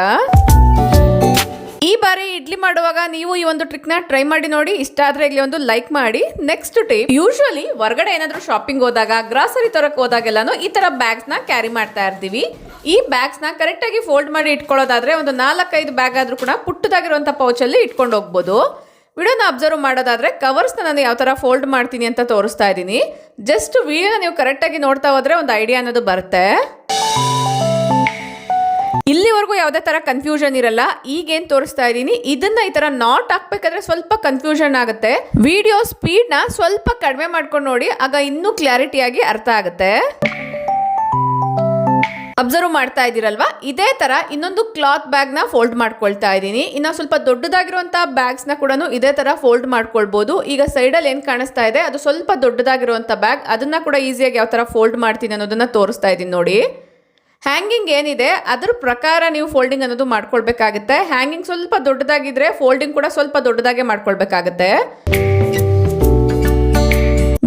ಈ ಬಾರಿ ಇಡ್ಲಿ ಮಾಡುವಾಗ ನೀವು ಈ ಒಂದು ಟ್ರಿಕ್ನ ಟ್ರೈ ಮಾಡಿ ನೋಡಿ. ಇಷ್ಟ ಆದ್ರೆ ಇಲ್ಲಿ ಒಂದು ಲೈಕ್ ಮಾಡಿ. ನೆಕ್ಸ್ಟ್ ಟಿಪ್, ಯೂಶುವಲಿ ಹೊರಗಡೆ ಏನಾದರೂ ಶಾಪಿಂಗ್ ಹೋದಾಗ, ಗ್ರಾಸರಿ ತರಕ್ಕೆ ಹೋದಾಗೆಲ್ಲಾನು ಈ ತರ ಬ್ಯಾಗ್ಸ್ನ ಕ್ಯಾರಿ ಮಾಡ್ತಾ ಇರ್ತೀವಿ. ಈ ಬ್ಯಾಗ್ಸ್ನ ಕರೆಕ್ಟಾಗಿ ಫೋಲ್ಡ್ ಮಾಡಿ ಇಟ್ಕೊಳ್ಳೋದಾದ್ರೆ ಒಂದು 4-5 ಬ್ಯಾಗ್ ಆದ್ರೂ ಕೂಡ ಪುಟ್ಟದಾಗಿರುವಂಥ ಪೌಚಲ್ಲಿ ಇಟ್ಕೊಂಡು ಹೋಗ್ಬೋದು. ವಿಡಿಯೋನ ಅಬ್ಸರ್ವ್ ಮಾಡೋದಾದ್ರೆ ಕವರ್ಸ್ನ ನಾನು ಯಾವ ಥರ ಫೋಲ್ಡ್ ಮಾಡ್ತೀನಿ ಅಂತ ತೋರಿಸ್ತಾ ಇದ್ದೀನಿ. ಜಸ್ಟ್ ವಿಡಿಯೋನ ನೀವು ಕರೆಕ್ಟಾಗಿ ನೋಡ್ತಾ ಹೋದ್ರೆ ಒಂದು ಐಡಿಯಾ ಅನ್ನೋದು ಬರುತ್ತೆ. ಇಲ್ಲಿವರೆಗೂ ಯಾವುದೇ ಥರ ಕನ್ಫ್ಯೂಷನ್ ಇರಲ್ಲ. ಈಗೇನು ತೋರಿಸ್ತಾ ಇದ್ದೀನಿ ಇದನ್ನ ಈ ಥರ ನಾಟ್ ಹಾಕ್ಬೇಕಾದ್ರೆ ಸ್ವಲ್ಪ ಕನ್ಫ್ಯೂಷನ್ ಆಗುತ್ತೆ. ವಿಡಿಯೋ ಸ್ಪೀಡ್ನ ಸ್ವಲ್ಪ ಕಡಿಮೆ ಮಾಡ್ಕೊಂಡು ನೋಡಿ, ಆಗ ಇನ್ನೂ ಕ್ಲಾರಿಟಿಯಾಗಿ ಅರ್ಥ ಆಗುತ್ತೆ. ಅಬ್ಸರ್ವ್ ಮಾಡ್ತಾ ಇದ್ದೀರಲ್ವಾ, ಇದೇ ತರ ಇನ್ನೊಂದು ಕ್ಲಾತ್ ಬ್ಯಾಗ್ನ ಫೋಲ್ಡ್ ಮಾಡ್ಕೊಳ್ತಾ ಇದ್ದೀನಿ. ಇನ್ನು ಸ್ವಲ್ಪ ದೊಡ್ಡದಾಗಿರುವಂತಹ ಬ್ಯಾಗ್ಸ್ನ ಕೂಡ ಇದೇ ತರ ಫೋಲ್ಡ್ ಮಾಡ್ಕೊಳ್ಬಹುದು. ಈಗ ಸೈಡಲ್ಲಿ ಏನು ಕಾಣಿಸ್ತಾ ಇದೆ ಅದು ಸ್ವಲ್ಪ ದೊಡ್ಡದಾಗಿರುವಂಥ ಬ್ಯಾಗ್. ಅದನ್ನ ಕೂಡ ಈಸಿಯಾಗಿ ಯಾವ ತರ ಫೋಲ್ಡ್ ಮಾಡ್ತೀನಿ ಅನ್ನೋದನ್ನ ತೋರಿಸ್ತಾ ಇದ್ದೀನಿ ನೋಡಿ. ಹ್ಯಾಂಗಿಂಗ್ ಏನಿದೆ ಅದ್ರ ಪ್ರಕಾರ ನೀವು ಫೋಲ್ಡಿಂಗ್ ಅನ್ನೋದು ಮಾಡ್ಕೊಳ್ಬೇಕಾಗುತ್ತೆ. ಹ್ಯಾಂಗಿಂಗ್ ಸ್ವಲ್ಪ ದೊಡ್ಡದಾಗಿದ್ರೆ ಫೋಲ್ಡಿಂಗ್ ಕೂಡ ಸ್ವಲ್ಪ ದೊಡ್ಡದಾಗೆ ಮಾಡ್ಕೊಳ್ಬೇಕಾಗುತ್ತೆ.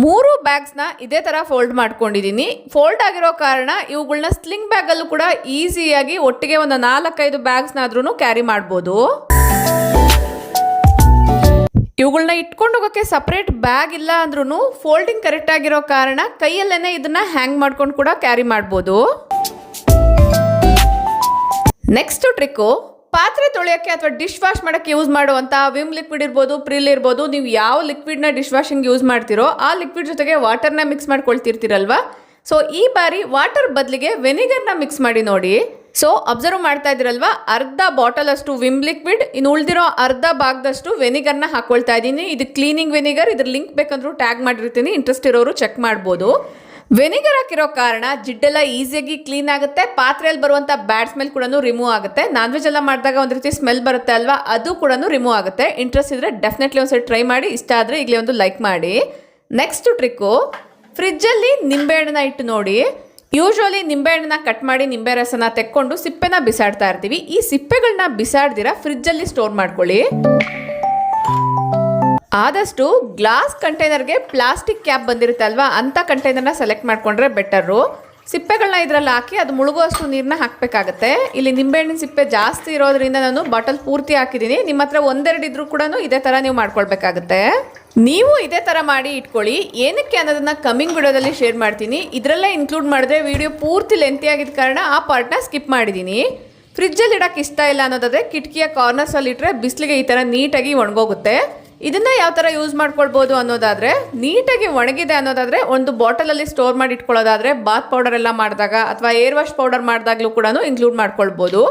3 ಬ್ಯಾಗ್ಸ್ನ ಇದೇ ತರ ಫೋಲ್ಡ್ ಮಾಡ್ಕೊಂಡಿದ್ದೀನಿ. ಫೋಲ್ಡ್ ಆಗಿರೋ ಕಾರಣ ಇವುಗಳನ್ನ ಸ್ಲಿಂಗ್ ಬ್ಯಾಗ್ ಅಲ್ಲೂ ಕೂಡ ಈಸಿಯಾಗಿ ಒಟ್ಟಿಗೆ ಒಂದು 4-5 ಬ್ಯಾಗ್ಸ್ನಾದ್ರೂ ಕ್ಯಾರಿ ಮಾಡ್ಬೋದು. ಇವುಗಳನ್ನ ಇಟ್ಕೊಂಡು ಹೋಗೋಕ್ಕೆ ಸಪರೇಟ್ ಬ್ಯಾಗ್ ಇಲ್ಲ ಅಂದ್ರೂ ಫೋಲ್ಡಿಂಗ್ ಕರೆಕ್ಟ್ ಆಗಿರೋ ಕಾರಣ ಕೈಯಲ್ಲೇನೆ ಇದನ್ನ ಹ್ಯಾಂಗ್ ಮಾಡ್ಕೊಂಡು ಕೂಡ ಕ್ಯಾರಿ ಮಾಡ್ಬೋದು. ನೆಕ್ಸ್ಟ್ ಟ್ರಿಕ್ಕು, ಪಾತ್ರೆ ತೊಳೆಯೋಕ್ಕೆ ಅಥವಾ ಡಿಶ್ ವಾಶ್ ಮಾಡೋಕ್ಕೆ ಯೂಸ್ ಮಾಡುವಂಥ ವಿಮ್ ಲಿಕ್ವಿಡ್ ಇರ್ಬೋದು, ಪ್ರಿಲ್ ಇರ್ಬೋದು, ನೀವು ಯಾವ ಲಿಕ್ವಿಡ್ನ ಡಿಶ್ ವಾಷಿಂಗ್ ಯೂಸ್ ಮಾಡ್ತೀರೋ ಆ ಲಿಕ್ವಿಡ್ ಜೊತೆಗೆ ವಾಟರ್ನ ಮಿಕ್ಸ್ ಮಾಡ್ಕೊಳ್ತಿರ್ತೀರಲ್ವಾ. ಸೊ ಈ ಬಾರಿ ವಾಟರ್ ಬದಲಿಗೆ ವೆನಿಗರ್ನ ಮಿಕ್ಸ್ ಮಾಡಿ ನೋಡಿ. ಸೊ ಅಬ್ಸರ್ವ್ ಮಾಡ್ತಾ ಇದ್ದೀರಲ್ವಾ, ಅರ್ಧ ಬಾಟಲ್ ಅಷ್ಟು ವಿಮ್ ಲಿಕ್ವಿಡ್, ಇನ್ನು ಉಳಿದಿರೋ ಅರ್ಧ ಭಾಗದಷ್ಟು ವೆನಿಗರ್ನ ಹಾಕೊಳ್ತಾ ಇದ್ದೀನಿ. ಇದು ಕ್ಲೀನಿಂಗ್ ವೆನಿಗರ್. ಇದ್ರ ಲಿಂಕ್ ಬೇಕಂದ್ರೂ ಟ್ಯಾಗ್ ಮಾಡಿರ್ತೀನಿ, ಇಂಟ್ರೆಸ್ಟ್ ಇರೋರು ಚೆಕ್ ಮಾಡ್ಬೋದು. ವೆನಿಗರ್ ಹಾಕಿರೋ ಕಾರಣ ಜಿಡ್ಡೆಲ್ಲ ಈಸಿಯಾಗಿ ಕ್ಲೀನ್ ಆಗುತ್ತೆ. ಪಾತ್ರೆಯಲ್ಲಿ ಬರುವಂಥ ಬ್ಯಾಡ್ ಸ್ಮೆಲ್ ಕೂಡ ರಿಮೂವ್ ಆಗುತ್ತೆ. ನಾನ್ ವೆಜ್ ಎಲ್ಲ ಮಾಡಿದಾಗ ಒಂದು ರೀತಿ ಸ್ಮೆಲ್ ಬರುತ್ತೆ ಅಲ್ವಾ, ಅದು ಕೂಡ ರಿಮೂವ್ ಆಗುತ್ತೆ. ಇಂಟ್ರೆಸ್ಟ್ ಇದ್ರೆ ಡೆಫಿನೆಟ್ಲಿ ಒಂದ್ಸರಿ ಟ್ರೈ ಮಾಡಿ. ಇಷ್ಟ ಆದರೆ ಈಗಲೇ ಒಂದು ಲೈಕ್ ಮಾಡಿ. ನೆಕ್ಸ್ಟ್ ಟ್ರಿಕ್ಕು, ಫ್ರಿಜ್ಜಲ್ಲಿ ನಿಂಬೆಹಣ್ಣನ್ನ ಇಟ್ಟು ನೋಡಿ. ಯೂಶ್ವಲಿ ನಿಂಬೆಹಣ್ಣನ್ನ ಕಟ್ ಮಾಡಿ ನಿಂಬೆ ರಸನ ತೆಕ್ಕೊಂಡು ಸಿಪ್ಪೆನ ಬಿಸಾಡ್ತಾ ಇರ್ತೀವಿ. ಈ ಸಿಪ್ಪೆಗಳನ್ನ ಬಿಸಾಡ್ದಿರ ಫ್ರಿಜ್ಜಲ್ಲಿ ಸ್ಟೋರ್ ಮಾಡ್ಕೊಳ್ಳಿ. ಆದಷ್ಟು ಗ್ಲಾಸ್ ಕಂಟೈನರ್ಗೆ ಪ್ಲಾಸ್ಟಿಕ್ ಕ್ಯಾಪ್ ಬಂದಿರುತ್ತೆ ಅಲ್ವಾ, ಅಂಥ ಕಂಟೈನರ್ನ ಸೆಲೆಕ್ಟ್ ಮಾಡಿಕೊಂಡ್ರೆ ಬೆಟರು. ಸಿಪ್ಪೆಗಳನ್ನ ಇದರಲ್ಲಿ ಹಾಕಿ ಅದು ಮುಳುಗುವಷ್ಟು ನೀರನ್ನ ಹಾಕಬೇಕಾಗತ್ತೆ. ಇಲ್ಲಿ ನಿಂಬೆಹಣ್ಣಿನ ಸಿಪ್ಪೆ ಜಾಸ್ತಿ ಇರೋದ್ರಿಂದ ನಾನು ಬಾಟಲ್ ಪೂರ್ತಿ ಹಾಕಿದ್ದೀನಿ. ನಿಮ್ಮ ಹತ್ರ 1-2 ಇದ್ರೂ ಕೂಡ ಇದೇ ಥರ ನೀವು ಮಾಡ್ಕೊಳ್ಬೇಕಾಗತ್ತೆ. ನೀವು ಇದೇ ಥರ ಮಾಡಿ ಇಟ್ಕೊಳ್ಳಿ. ಏನಕ್ಕೆ ಅನ್ನೋದನ್ನ ಕಮಿಂಗ್ ವಿಡಿಯೋದಲ್ಲಿ ಶೇರ್ ಮಾಡ್ತೀನಿ. ಇದರಲ್ಲೇ ಇನ್ಕ್ಲೂಡ್ ಮಾಡಿದ್ರೆ ವಿಡಿಯೋ ಪೂರ್ತಿ ಲೆಂತಿ ಆಗಿದ್ದ ಕಾರಣ ಆ ಪಾರ್ಟ್ನ ಸ್ಕಿಪ್ ಮಾಡಿದ್ದೀನಿ. ಫ್ರಿಜ್ಜಲ್ಲಿ ಇಡಕ್ಕೆ ಇಷ್ಟ ಇಲ್ಲ ಅನ್ನೋದಾದರೆ ಕಿಟಕಿಯ ಕಾರ್ನರ್ಸಲ್ಲಿ ಇಟ್ಟರೆ ಬಿಸಿಲಿಗೆ ಈ ಥರ ನೀಟಾಗಿ ಒಣಗೋಗುತ್ತೆ. ಇದನ್ನು ಯಾವ ಥರ ಯೂಸ್ ಮಾಡ್ಕೊಳ್ಬೋದು ಅನ್ನೋದಾದರೆ, ನೀಟಾಗಿ ಒಣಗಿದೆ ಅನ್ನೋದಾದರೆ ಒಂದು ಬಾಟಲಲ್ಲಿ ಸ್ಟೋರ್ ಮಾಡಿ ಇಟ್ಕೊಳ್ಳೋದಾದರೆ ಬಾತ್ ಪೌಡರ್ ಎಲ್ಲ ಮಾಡಿದಾಗ ಅಥವಾ ಏರ್ ವಾಶ್ ಪೌಡರ್ ಮಾಡಿದಾಗಲೂ ಕೂಡ ಇನ್ಕ್ಲೂಡ್ ಮಾಡ್ಕೊಳ್ಬೋದು.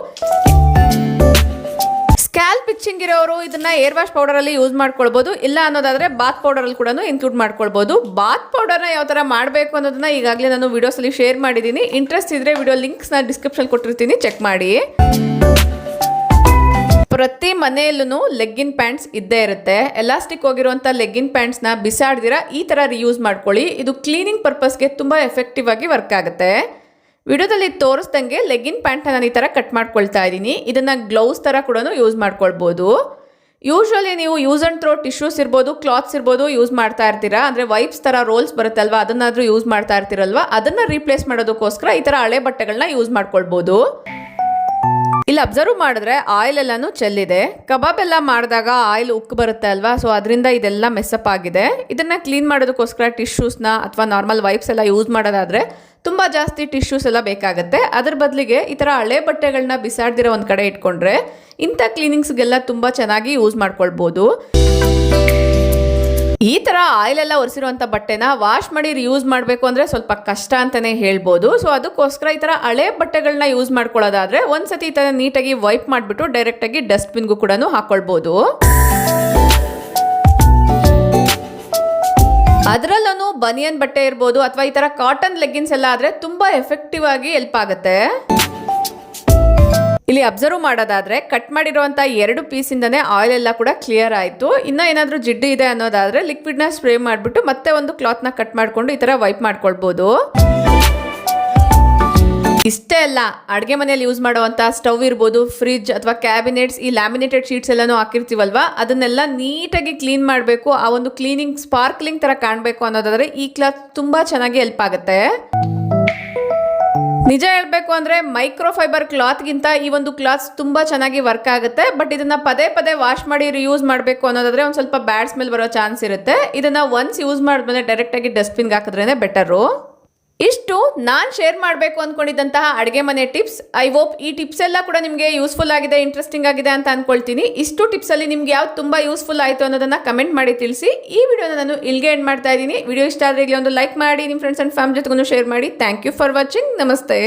ಸ್ಕ್ಯಾಲ್ಪ್ ಇಚ್ಚಿಂಗ್ ಇರೋರು ಇದನ್ನ ಏರ್ ವಾಶ್ ಪೌಡರ್ ಅಲ್ಲಿ ಯೂಸ್ ಮಾಡ್ಕೊಳ್ಬಹುದು. ಇಲ್ಲ ಅನ್ನೋದಾದ್ರೆ ಬಾತ್ ಪೌಡರ್ ಅಲ್ಲಿ ಕೂಡ ಇನ್ಕ್ಲೂಡ್ ಮಾಡ್ಕೊಳ್ಬಹುದು. ಬಾತ್ ಪೌಡರ್ನ ಯಾವ ತರ ಮಾಡಬೇಕು ಅನ್ನೋದನ್ನ ಈಗಾಗಲೇ ನಾನು ವಿಡಿಯೋಸ್ ಅಲ್ಲಿ ಶೇರ್ ಮಾಡಿದ್ದೀನಿ. ಇಂಟ್ರೆಸ್ಟ್ ಇದ್ರೆ ವಿಡಿಯೋ ಲಿಂಕ್ಸ್ ನ ಡಿಸ್ಕ್ರಿಪ್ಷನ್ ಕೊಟ್ಟಿರ್ತೀನಿ, ಚೆಕ್ ಮಾಡಿ. ಪ್ರತಿ ಮನೆಯಲ್ಲೂ ಲೆಗ್ಗಿನ್ ಪ್ಯಾಂಟ್ಸ್ ಇದ್ದೇ ಇರುತ್ತೆ. ಎಲಾಸ್ಟಿಕ್ ಹೋಗಿರುವಂಥ ಲೆಗ್ಗಿನ್ ಪ್ಯಾಂಟ್ಸ್ನ ಬಿಸಾಡ್ದಿರ ಈ ಥರ ರಿಯೂಸ್ ಮಾಡ್ಕೊಳ್ಳಿ. ಇದು ಕ್ಲೀನಿಂಗ್ ಪರ್ಪಸ್ಗೆ ತುಂಬ ಎಫೆಕ್ಟಿವ್ ಆಗಿ ವರ್ಕ್ ಆಗುತ್ತೆ. ವಿಡಿಯೋದಲ್ಲಿ ತೋರಿಸ್ದಂಗೆ ಲೆಗ್ಗಿನ್ ಪ್ಯಾಂಟ್ನ ನಾನು ಈ ಥರ ಕಟ್ ಮಾಡ್ಕೊಳ್ತಾ ಇದ್ದೀನಿ. ಇದನ್ನು ಗ್ಲೌಸ್ ಥರ ಕೂಡ ಯೂಸ್ ಮಾಡ್ಕೊಳ್ಬೋದು. ಯೂಶ್ವಲಿ ನೀವು ಯೂಸ್ ಆ್ಯಂಡ್ ಥ್ರೋ ಟಿಶ್ಯೂಸ್ ಇರ್ಬೋದು, ಕ್ಲಾತ್ಸ್ ಇರ್ಬೋದು ಯೂಸ್ ಮಾಡ್ತಾ ಇರ್ತೀರಾ. ಅಂದರೆ ವೈಪ್ಸ್ ಥರ ರೋಲ್ಸ್ ಬರುತ್ತಲ್ವ, ಅದನ್ನಾದರೂ ಯೂಸ್ ಮಾಡ್ತಾ ಇರ್ತೀರಲ್ವ, ಅದನ್ನು ರೀಪ್ಲೇಸ್ ಮಾಡೋದಕ್ಕೋಸ್ಕರ ಈ ಥರ ಹಳೆ ಬಟ್ಟೆಗಳನ್ನ ಯೂಸ್ ಮಾಡ್ಕೊಳ್ಬೋದು. ಇಲ್ಲಿ ಅಬ್ಸರ್ವ್ ಮಾಡಿದ್ರೆ ಆಯಿಲ್ ಎಲ್ಲಾನು ಚೆಲ್ಲಿದೆ. ಕಬಾಬ್ ಎಲ್ಲ ಮಾಡಿದಾಗ ಆಯಿಲ್ ಉಕ್ಕು ಬರುತ್ತೆ ಅಲ್ವಾ, ಸೊ ಅದರಿಂದ ಇದೆಲ್ಲ ಮೆಸ್ಸಪ್ ಆಗಿದೆ. ಇದನ್ನ ಕ್ಲೀನ್ ಮಾಡೋದಕ್ಕೋಸ್ಕರ ಟಿಶ್ಯೂಸ್ನ ಅಥವಾ ನಾರ್ಮಲ್ ವೈಪ್ಸ್ ಎಲ್ಲ ಯೂಸ್ ಮಾಡೋದಾದ್ರೆ ತುಂಬ ಜಾಸ್ತಿ ಟಿಶ್ಯೂಸ್ ಎಲ್ಲ ಬೇಕಾಗುತ್ತೆ. ಅದ್ರ ಬದಲಿಗೆ ಈ ಥರ ಹಳೆ ಬಟ್ಟೆಗಳನ್ನ ಬಿಸಾಡ್ದಿರೋ ಒಂದು ಕಡೆ ಇಟ್ಕೊಂಡ್ರೆ ಇಂಥ ಕ್ಲೀನಿಂಗ್ಸ್ಗೆಲ್ಲ ತುಂಬ ಚೆನ್ನಾಗಿ ಯೂಸ್ ಮಾಡ್ಕೊಳ್ಬೋದು. ಈ ಥರ ಆಯಿಲ್ ಎಲ್ಲ ಒರೆಸಿರುವಂಥ ಬಟ್ಟೆನ ವಾಶ್ ಮಾಡಿ ರಿಯೂಸ್ ಮಾಡಬೇಕು ಅಂದರೆ ಸ್ವಲ್ಪ ಕಷ್ಟ ಅಂತಲೇ ಹೇಳ್ಬೋದು. ಸೊ ಅದಕ್ಕೋಸ್ಕರ ಈ ಥರ ಹಳೆ ಬಟ್ಟೆಗಳನ್ನ ಯೂಸ್ ಮಾಡ್ಕೊಳ್ಳೋದಾದರೆ ಒಂದ್ಸತಿ ಈ ಥರ ನೀಟಾಗಿ ವೈಪ್ ಮಾಡಿಬಿಟ್ಟು ಡೈರೆಕ್ಟಾಗಿ ಡಸ್ಟ್ಬಿನ್ಗೂ ಕೂಡ ಹಾಕೊಳ್ಬೋದು. ಅದರಲ್ಲೂ ಬನಿಯನ್ ಬಟ್ಟೆ ಇರ್ಬೋದು ಅಥವಾ ಈ ಥರ ಕಾಟನ್ ಲೆಗ್ಗಿನ್ಸ್ ಎಲ್ಲ ಆದರೆ ತುಂಬ ಎಫೆಕ್ಟಿವ್ ಆಗಿ ಹೆಲ್ಪ್ ಆಗುತ್ತೆ. ಇಲ್ಲಿ ಅಬ್ಸರ್ವ್ ಮಾಡೋದಾದ್ರೆ ಕಟ್ ಮಾಡಿರುವಂಥ 2 ಪೀಸಿಂದನೇ ಆಯಿಲ್ ಎಲ್ಲ ಕೂಡ ಕ್ಲಿಯರ್ ಆಯಿತು. ಇನ್ನೂ ಏನಾದರೂ ಜಿಡ್ಡು ಇದೆ ಅನ್ನೋದಾದರೆ ಲಿಕ್ವಿಡ್ನ ಸ್ಪ್ರೇ ಮಾಡಿಬಿಟ್ಟು ಮತ್ತೆ ಒಂದು ಕ್ಲಾತ್ನ ಕಟ್ ಮಾಡಿಕೊಂಡು ಈ ಥರ ವೈಪ್ ಮಾಡ್ಕೊಳ್ಬೋದು. ಇಷ್ಟೇ ಅಲ್ಲ, ಅಡುಗೆ ಮನೆಯಲ್ಲಿ ಯೂಸ್ ಮಾಡುವಂಥ ಸ್ಟವ್ ಇರ್ಬೋದು, ಫ್ರಿಜ್ ಅಥವಾ ಕ್ಯಾಬಿನೆಟ್ಸ್, ಈ ಲ್ಯಾಮಿನೇಟೆಡ್ ಶೀಟ್ಸ್ ಎಲ್ಲನೂ ಹಾಕಿರ್ತೀವಲ್ವಾ, ಅದನ್ನೆಲ್ಲ ನೀಟಾಗಿ ಕ್ಲೀನ್ ಮಾಡಬೇಕು. ಆ ಒಂದು ಕ್ಲೀನಿಂಗ್ ಸ್ಪಾರ್ಕ್ಲಿಂಗ್ ಥರ ಕಾಣಬೇಕು ಅನ್ನೋದಾದರೆ ಈ ಕ್ಲಾತ್ ತುಂಬ ಚೆನ್ನಾಗಿ ಹೆಲ್ಪ್ ಆಗುತ್ತೆ. ನಿಜ ಹೇಳಬೇಕು ಅಂದರೆ ಮೈಕ್ರೋಫೈಬರ್ ಕ್ಲಾತ್ಗಿಂತ ಈ ಒಂದು ಕ್ಲಾತ್ಸ್ ತುಂಬ ಚೆನ್ನಾಗಿ ವರ್ಕ್ ಆಗುತ್ತೆ. ಬಟ್ ಇದನ್ನು ಪದೇ ಪದೇ ವಾಶ್ ಮಾಡಿ ರಿಯೂಸ್ ಮಾಡಬೇಕು ಅನ್ನೋದಾದರೆ ಒಂದು ಸ್ವಲ್ಪ ಬ್ಯಾಡ್ ಸ್ಮೆಲ್ ಬರೋ ಚಾನ್ಸ್ ಇರುತ್ತೆ. ಇದನ್ನು ಒನ್ಸ್ ಯೂಸ್ ಮಾಡಿದ್ಮೇಲೆ ಡೈರೆಕ್ಟಾಗಿ ಡಸ್ಟ್ಬಿನ್ಗೆ ಹಾಕಿದ್ರೇ ಬೆಟರು. ಇಷ್ಟು ನಾನು ಶೇರ್ ಮಾಡಬೇಕು ಅಂದ್ಕೊಂಡಿದ್ದಂತಹ ಅಡುಗೆ ಮನೆ ಟಿಪ್ಸ್. ಐ ಹೋಪ್ ಈ ಟಿಪ್ಸ್ ಎಲ್ಲ ಕೂಡ ನಿಮಗೆ ಯೂಸ್ಫುಲ್ ಆಗಿದೆ, ಇಂಟ್ರೆಸ್ಟಿಂಗ್ ಆಗಿದೆ ಅಂತ ಅಂದ್ಕೊಳ್ತೀನಿ. ಇಷ್ಟು ಟಿಪ್ಸಲ್ಲಿ ನಿಮ್ಗೆ ಯಾವ್ದು ತುಂಬ ಯೂಸ್ಫುಲ್ ಆಯಿತು ಅನ್ನೋದನ್ನು ಕಮೆಂಟ್ ಮಾಡಿ ತಿಳಿಸಿ. ಈ ವಿಡಿಯೋನ ನಾನು ಇಲ್ಲಿಗೆ ಎಂಡ್ ಮಾಡ್ತಾ ಇದ್ದೀನಿ. ವಿಡಿಯೋ ಇಷ್ಟ ಆದರೆ ಒಂದು ಲೈಕ್ ಮಾಡಿ, ನಿಮ್ಮ ಫ್ರೆಂಡ್ಸ್ ಆ್ಯಂಡ್ ಫ್ಯಾಮಿಲಿ ಜೊತೆಗೂ ಶೇರ್ ಮಾಡಿ. Thank you for watching. ನಮಸ್ತೆ.